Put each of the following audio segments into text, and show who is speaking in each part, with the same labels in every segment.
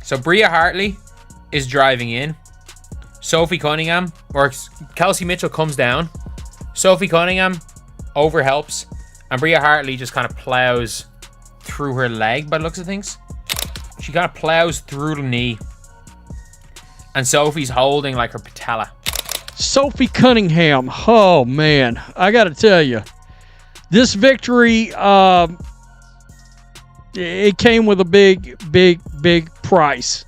Speaker 1: So Bria Hartley is driving in. Sophie Cunningham, or Kelsey Mitchell comes down. Sophie Cunningham overhelps. And Bria Hartley just kind of plows through her leg by the looks of things. She kind of plows through the knee. And Sophie's holding like her patella.
Speaker 2: Sophie Cunningham. Oh, man. I got to tell you. This victory, it came with a big price.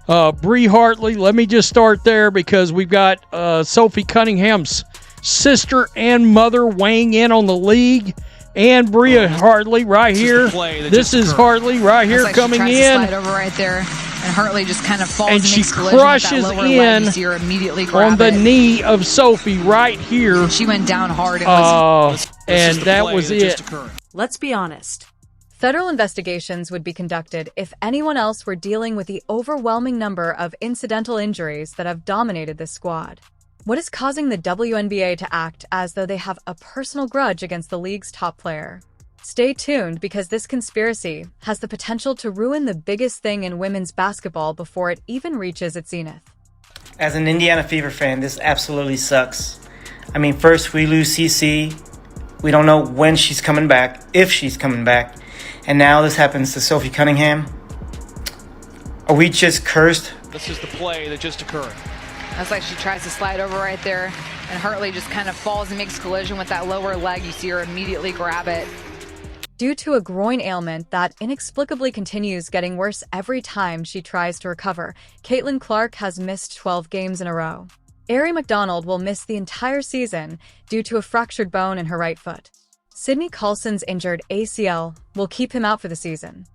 Speaker 2: Bria Hartley, let me just start there because we've got Sophie Cunningham's sister and mother weighing in on the league, and Bria Hartley right here. This is Hartley right here coming in.
Speaker 3: To slide over right there, and Hartley just kind of falls
Speaker 2: and she crushes in on the knee of Sophie right here.
Speaker 3: She went down hard.
Speaker 2: And that was it.
Speaker 4: Let's be honest. Federal investigations would be conducted if anyone else were dealing with the overwhelming number of incidental injuries that have dominated this squad. What is causing the WNBA to act as though they have a personal grudge against the league's top player? Stay tuned because this conspiracy has the potential to ruin the biggest thing in women's basketball before it even reaches its zenith.
Speaker 5: As an Indiana Fever fan, this absolutely sucks. I mean, first we lose CC. We don't know when she's coming back, if she's coming back. And now this happens to Sophie Cunningham. Are we just cursed?
Speaker 6: This is the play that just occurred.
Speaker 3: That's like she tries to slide over right there, and Hartley just kind of falls and makes collision with that lower leg. You see her immediately grab it.
Speaker 4: Due to a groin ailment that inexplicably continues getting worse every time she tries to recover, Caitlin Clark has missed 12 games in a row. Aari McDonald will miss the entire season due to a fractured bone in her right foot. Sydney Coulson's injured ACL will keep him out for the season.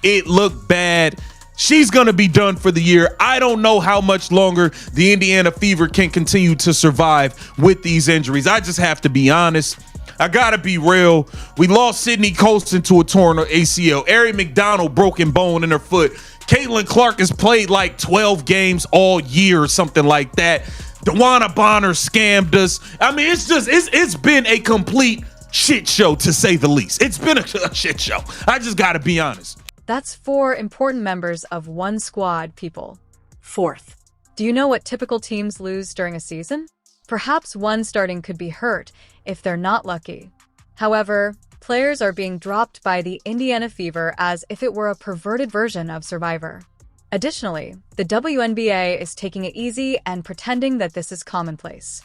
Speaker 7: It looked bad. She's going to be done for the year. I don't know how much longer the Indiana Fever can continue to survive with these injuries. I just have to be honest. I got to be real. We lost Sydney Colston to a torn ACL. Aari McDonald, broken bone in her foot. Caitlin Clark has played like 12 games all year or something like that. DeWanna Bonner scammed us. I mean, it's been a complete shit show, to say the least. It's been a shit show. I just got to be honest.
Speaker 4: That's 4 important members of one squad, people.
Speaker 8: Fourth.
Speaker 4: Do you know what typical teams lose during a season? Perhaps one starting could be hurt if they're not lucky. However, players are being dropped by the Indiana Fever as if it were a perverted version of Survivor. Additionally, the WNBA is taking it easy and pretending that this is commonplace.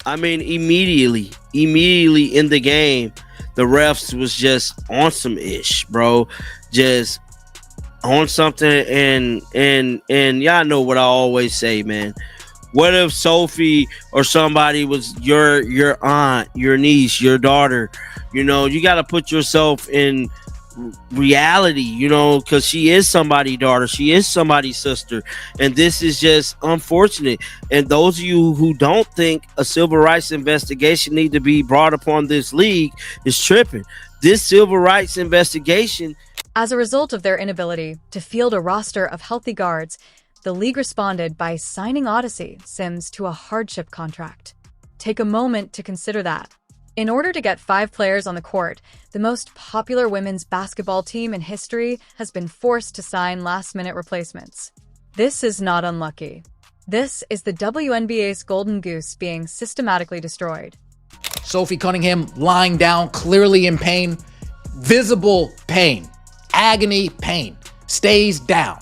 Speaker 9: I mean, immediately in the game, the refs was just on some ish, bro. Just on something, and y'all know what I always say, man. What if Sophie or somebody was your aunt, your niece, your daughter? You know, you got to put yourself in reality, you know, because she is somebody's daughter, she is somebody's sister, and this is just unfortunate. And those of you who don't think a civil rights investigation need to be brought upon this league is tripping. This civil rights investigation.
Speaker 4: As a result of their inability to field a roster of healthy guards, the league responded by signing Odyssey Sims to a hardship contract. Take a moment to consider that. In order to get 5 players on the court, the most popular women's basketball team in history has been forced to sign last-minute replacements. This is not unlucky. This is the WNBA's golden goose being systematically destroyed.
Speaker 10: Sophie Cunningham lying down, clearly in pain, visible pain, agony, pain, stays down.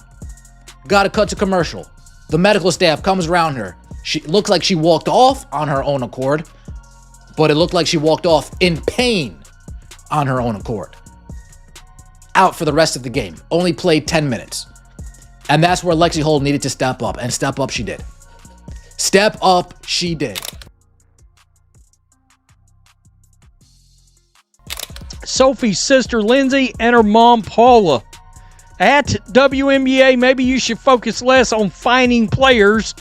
Speaker 10: Gotta cut to commercial. The medical staff comes around her. She looks like she walked off on her own accord, but it looked like she walked off in pain on her own accord. Out for the rest of the game. Only played 10 minutes. And that's where Lexi Holt needed to step up, and step up she did. Step up she did.
Speaker 2: Sophie's sister Lindsay and her mom Paula. At WNBA, maybe you should focus less on fining players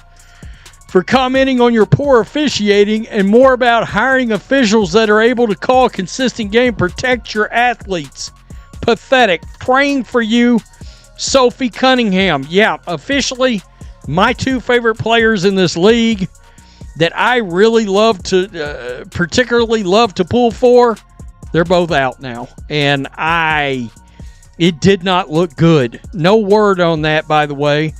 Speaker 2: for commenting on your poor officiating and more about hiring officials that are able to call a consistent game, protect your athletes. Pathetic. Praying for you, Sophie Cunningham. Yeah, officially, my 2 favorite players in this league that I really love to, particularly love to pull for, they're both out now. And I It did not look good. No word on that, by the way.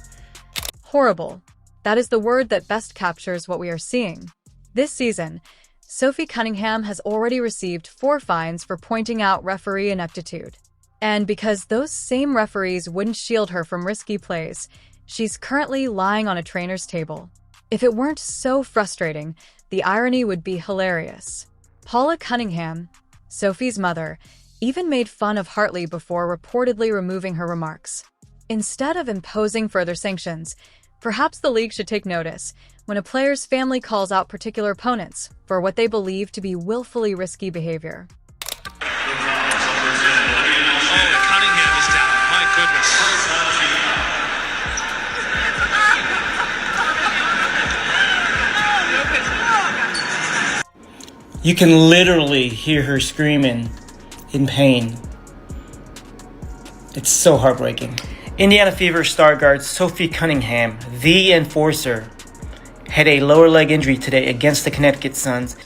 Speaker 4: Horrible. That is the word that best captures what we are seeing. This season, Sophie Cunningham has already received 4 fines for pointing out referee ineptitude. And because those same referees wouldn't shield her from risky plays, she's currently lying on a trainer's table. If it weren't so frustrating, the irony would be hilarious. Paula Cunningham, Sophie's mother, even made fun of Hartley before reportedly removing her remarks. Instead of imposing further sanctions, perhaps the league should take notice when a player's family calls out particular opponents for what they believe to be willfully risky behavior.
Speaker 6: Cunningham is down. My goodness.
Speaker 5: You can literally hear her screaming in pain. It's so heartbreaking. Indiana Fever star guard Sophie Cunningham, the enforcer, had a lower leg injury today against the Connecticut Suns.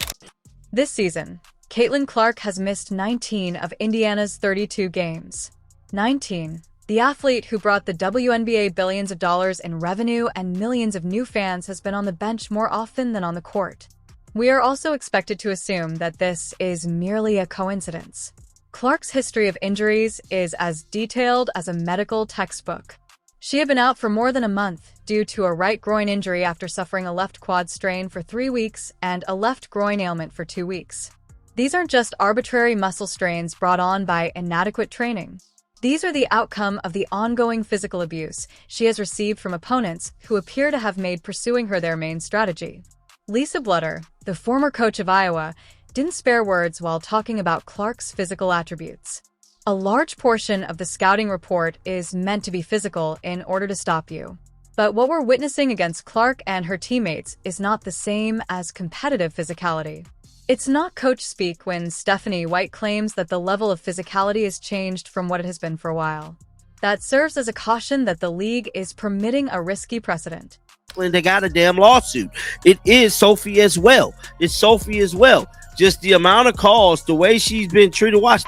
Speaker 4: This season, Caitlin Clark has missed 19 of Indiana's 32 games. 19. The athlete who brought the WNBA billions of dollars in revenue and millions of new fans has been on the bench more often than on the court. We are also expected to assume that this is merely a coincidence. Clark's history of injuries is as detailed as a medical textbook. She had been out for more than a month due to a right groin injury after suffering a left quad strain for 3 weeks and a left groin ailment for 2 weeks. These aren't just arbitrary muscle strains brought on by inadequate training. These are the outcome of the ongoing physical abuse she has received from opponents who appear to have made pursuing her their main strategy. Lisa Blutter, the former coach of Iowa, didn't spare words while talking about Clark's physical attributes. A large portion of the scouting report is meant to be physical in order to stop you. But what we're witnessing against Clark and her teammates is not the same as competitive physicality. It's not coach speak when Stephanie White claims that the level of physicality has changed from what it has been for a while. That serves as a caution that the league is permitting a risky precedent.
Speaker 9: They got a damn lawsuit. It is Sophie as well. It's Sophie as well. Just the amount of calls, the way she's been treated. Watch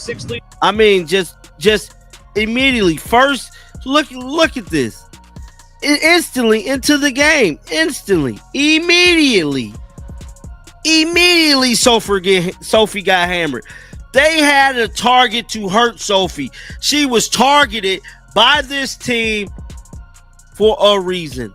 Speaker 9: this. I mean, just immediately. First, look at this. Instantly into the game. Instantly. Immediately, Sophie got hammered. They had a target to hurt Sophie. She was targeted by this team for a reason.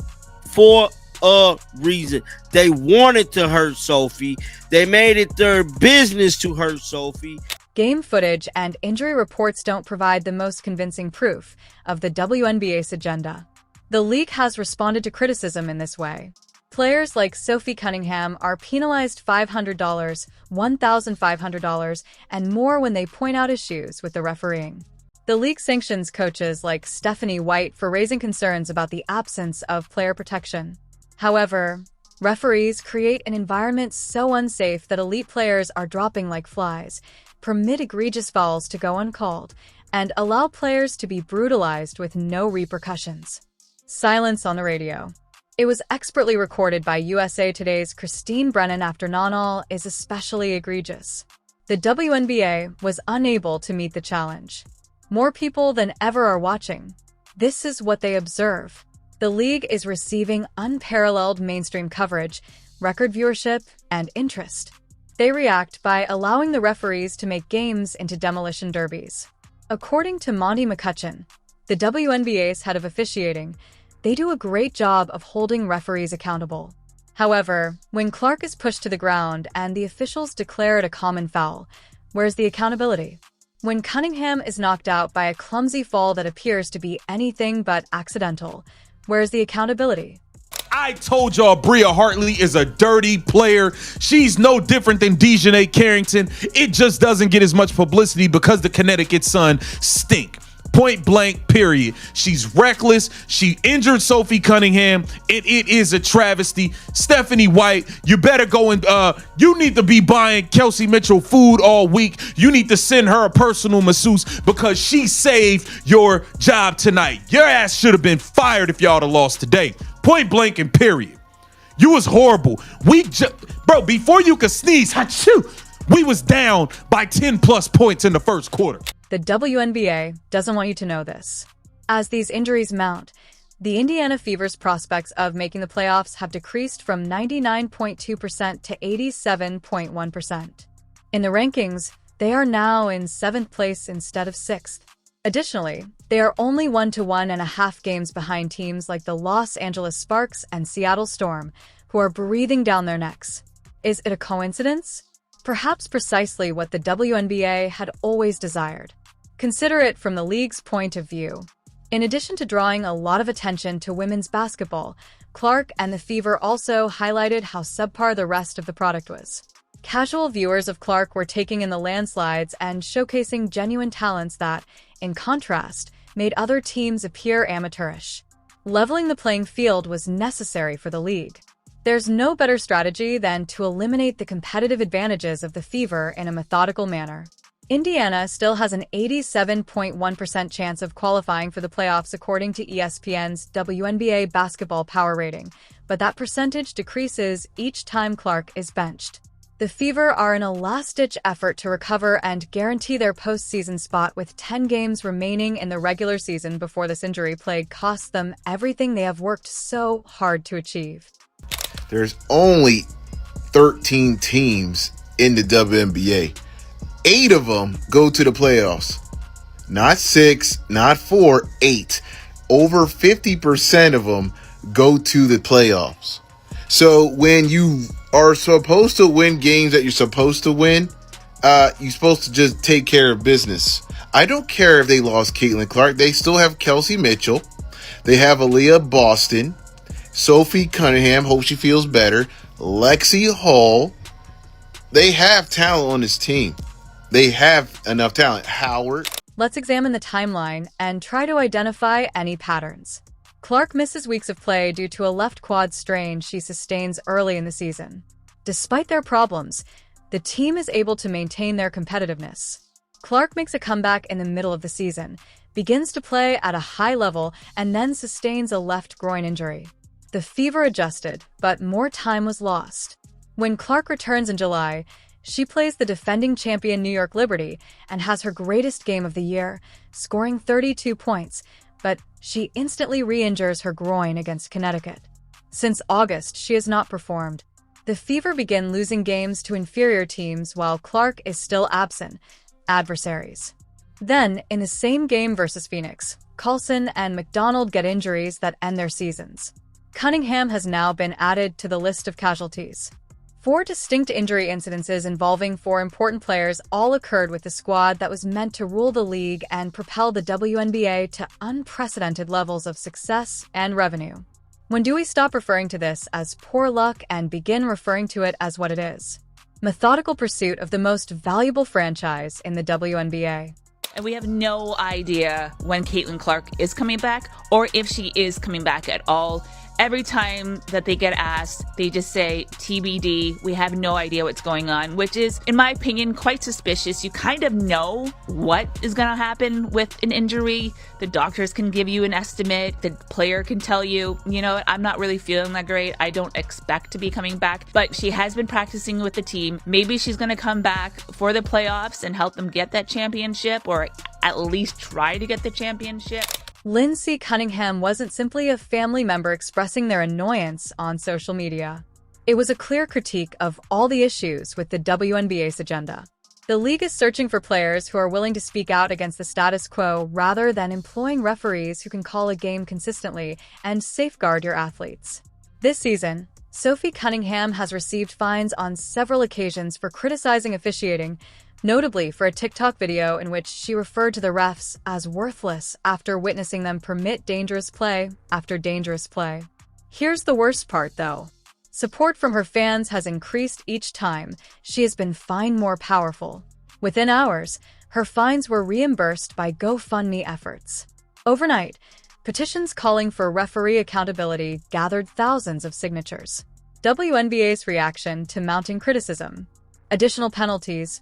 Speaker 9: They wanted to hurt Sophie. They made it their business to hurt Sophie.
Speaker 4: Game footage and injury reports don't provide the most convincing proof of the WNBA's agenda. The league has responded to criticism in this way. Players like Sophie Cunningham are penalized $500, $1,500, and more when they point out issues with the refereeing. The league sanctions coaches like Stephanie White for raising concerns about the absence of player protection. However, referees create an environment so unsafe that elite players are dropping like flies, permit egregious fouls to go uncalled, and allow players to be brutalized with no repercussions. Silence on the radio. It was expertly recorded by USA Today's Christine Brennan after Nanal is especially egregious. The WNBA was unable to meet the challenge. More people than ever are watching. This is what they observe. The league is receiving unparalleled mainstream coverage, record viewership, and interest. They react by allowing the referees to make games into demolition derbies. According to Monty McCutcheon, the WNBA's head of officiating, they do a great job of holding referees accountable. However, when Clark is pushed to the ground and the officials declare it a common foul, where's the accountability? When Cunningham is knocked out by a clumsy fall that appears to be anything but accidental, where's the accountability?
Speaker 7: I told y'all Bria Hartley is a dirty player. She's no different than Dejanay Carrington. It just doesn't get as much publicity because the Connecticut Sun stink. Point blank, period. She's reckless. She injured Sophie Cunningham. It is a travesty. Stephanie White, you better go and you need to be buying Kelsey Mitchell food all week. You need to send her a personal masseuse because she saved your job tonight. Your ass should have been fired if y'all had lost today. Point blank and period. You was horrible. Bro, before you could sneeze, we was down by 10 plus points in the first quarter.
Speaker 4: the WNBA doesn't want you to know this. As these injuries mount, the Indiana Fever's prospects of making the playoffs have decreased from 99.2% to 87.1%. In the rankings, they are now in 7th place instead of 6th. Additionally, they are only 1 to 1.5 games behind teams like the Los Angeles Sparks and Seattle Storm, who are breathing down their necks. Is it a coincidence? Perhaps precisely what the WNBA had always desired. Consider it from the league's point of view. In addition to drawing a lot of attention to women's basketball, Clark and the Fever also highlighted how subpar the rest of the product was. Casual viewers of Clark were taking in the landslides and showcasing genuine talents that, in contrast, made other teams appear amateurish. Leveling the playing field was necessary for the league. There's no better strategy than to eliminate the competitive advantages of the Fever in a methodical manner. Indiana still has an 87.1% chance of qualifying for the playoffs according to ESPN's WNBA basketball power rating, but that percentage decreases each time Clark is benched. The Fever are in a last-ditch effort to recover and guarantee their postseason spot with 10 games remaining in the regular season before this injury plague costs them everything they have worked so hard to achieve.
Speaker 8: There's only 13 teams in the WNBA. 8 of them go to the playoffs. Not 6, not 4, 8. Over 50% of them go to the playoffs. So when you are supposed to win games that you're supposed to win, you're supposed to just take care of business. I don't care if they lost Caitlin Clark. They still have Kelsey Mitchell. They have Aaliyah Boston. Sophie Cunningham, hope she feels better. Lexi Hall. They have talent on this team. They have enough talent. Howard.
Speaker 4: Let's examine the timeline and try to identify any patterns. Clark misses weeks of play due to a left quad strain she sustains early in the season. Despite their problems, the team is able to maintain their competitiveness. Clark makes a comeback in the middle of the season, begins to play at a high level, and then sustains a left groin injury. The Fever adjusted, but more time was lost. When Clark returns in July, she plays the defending champion New York Liberty and has her greatest game of the year, scoring 32 points, but she instantly re-injures her groin against Connecticut. Since August, she has not performed. The Fever begin losing games to inferior teams while Clark is still absent, adversaries. Then, in the same game versus Phoenix, Coulson and McDonald get injuries that end their seasons. Cunningham has now been added to the list of casualties. 4 distinct injury incidences involving 4 important players all occurred with the squad that was meant to rule the league and propel the WNBA to unprecedented levels of success and revenue. When do we stop referring to this as poor luck and begin referring to it as what it is? Methodical pursuit of the most valuable franchise in the WNBA.
Speaker 11: And we have no idea when Caitlin Clark is coming back or if she is coming back at all. Every time that they get asked, they just say TBD. We have no idea what's going on, which is, in my opinion, quite suspicious. You kind of know what is going to happen with an injury. The doctors can give you an estimate. The player can tell you, you know, I'm not really feeling that great. I don't expect to be coming back, but she has been practicing with the team. Maybe she's going to come back for the playoffs and help them get that championship, or at least try to get the championship.
Speaker 4: Lindsay Cunningham wasn't simply a family member expressing their annoyance on social media. It was a clear critique of all the issues with the WNBA's agenda. The league is searching for players who are willing to speak out against the status quo rather than employing referees who can call a game consistently and safeguard your athletes. This season, Sophie Cunningham has received fines on several occasions for criticizing officiating, notably for a TikTok video in which she referred to the refs as worthless after witnessing them permit dangerous play after dangerous play. Here's the worst part, though. Support from her fans has increased each time she has been fined more powerful. Within hours, her fines were reimbursed by GoFundMe efforts. Overnight, petitions calling for referee accountability gathered thousands of signatures. WNBA's reaction to mounting criticism: additional penalties,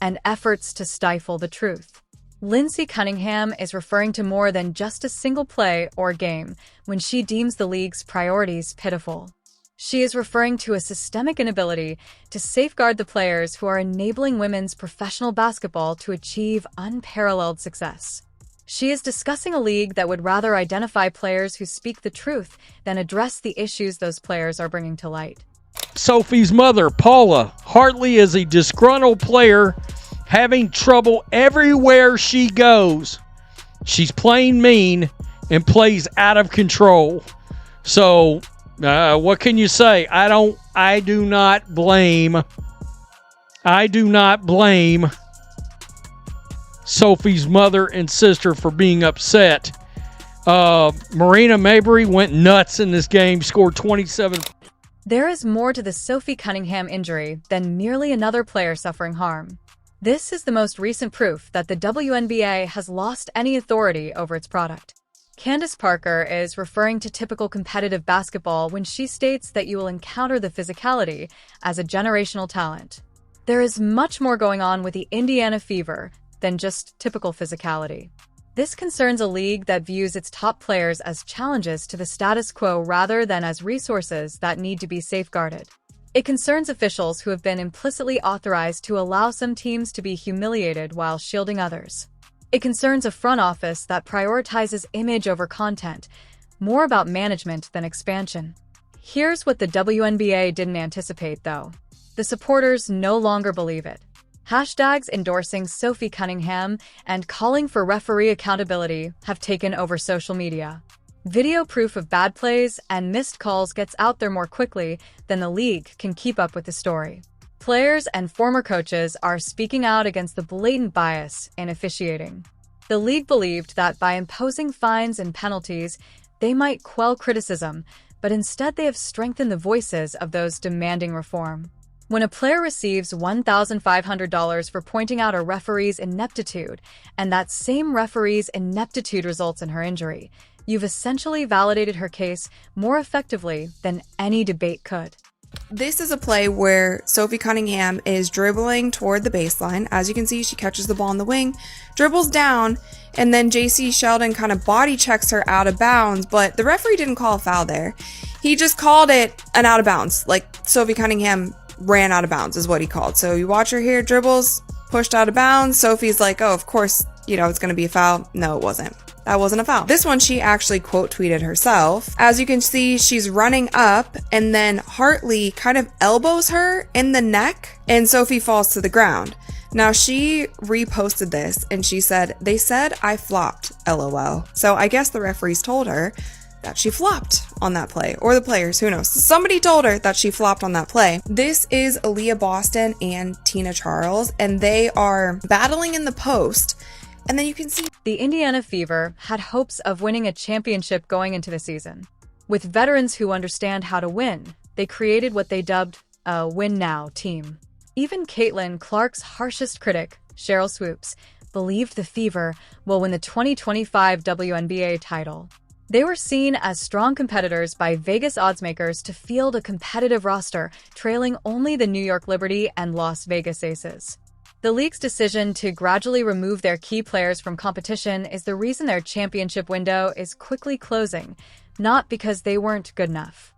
Speaker 4: and efforts to stifle the truth. Lindsay Cunningham is referring to more than just a single play or game when she deems the league's priorities pitiful. She is referring to a systemic inability to safeguard the players who are enabling women's professional basketball to achieve unparalleled success. She is discussing a league that would rather identify players who speak the truth than address the issues those players are bringing to light.
Speaker 2: Sophie's mother, Paula, Hartley is a disgruntled player having trouble everywhere she goes. She's playing mean and plays out of control. So, what can you say? I do not blame Sophie's mother and sister for being upset. Marina Mabrey went nuts in this game, scored 27.
Speaker 4: There is more to the Sophie Cunningham injury than merely another player suffering harm. This is the most recent proof that the WNBA has lost any authority over its product. Candace Parker is referring to typical competitive basketball when she states that you will encounter the physicality as a generational talent. There is much more going on with the Indiana Fever than just typical physicality. This concerns a league that views its top players as challenges to the status quo rather than as resources that need to be safeguarded. It concerns officials who have been implicitly authorized to allow some teams to be humiliated while shielding others. It concerns a front office that prioritizes image over content, more about management than expansion. Here's what the WNBA didn't anticipate, though. The supporters no longer believe it. Hashtags endorsing Sophie Cunningham and calling for referee accountability have taken over social media. Video proof of bad plays and missed calls gets out there more quickly than the league can keep up with the story. Players and former coaches are speaking out against the blatant bias in officiating. The league believed that by imposing fines and penalties, they might quell criticism, but instead they have strengthened the voices of those demanding reform. When a player receives $1,500 for pointing out a referee's ineptitude, and that same referee's ineptitude results in her injury, you've essentially validated her case more effectively than any debate could.
Speaker 12: This is a play where Sophie Cunningham is dribbling toward the baseline. As you can see, she catches the ball in the wing, dribbles down, and then JC Sheldon kind of body checks her out of bounds, but the referee didn't call a foul there. He just called it an out of bounds, like Sophie Cunningham ran out of bounds is what he called. So you watch her here, dribbles, pushed out of bounds. Sophie's like, oh, of course, it's going to be a foul. No, it wasn't. That wasn't a foul. This one, she actually quote tweeted herself. As you can see, she's running up and then Hartley kind of elbows her in the neck and Sophie falls to the ground. Now she reposted this and she said, they said I flopped, LOL. So I guess the referees told her that she flopped on that play, or the players, who knows. Somebody told her that she flopped on that play. This is Aaliyah Boston and Tina Charles, and they are battling in the post. And then you can see
Speaker 4: the Indiana Fever had hopes of winning a championship going into the season. With veterans who understand how to win, they created what they dubbed a win now team. Even Caitlin Clark's harshest critic, Cheryl Swoops, believed the Fever will win the 2025 WNBA title. They were seen as strong competitors by Vegas oddsmakers to field a competitive roster, trailing only the New York Liberty and Las Vegas Aces. The league's decision to gradually remove their key players from competition is the reason their championship window is quickly closing, not because they weren't good enough.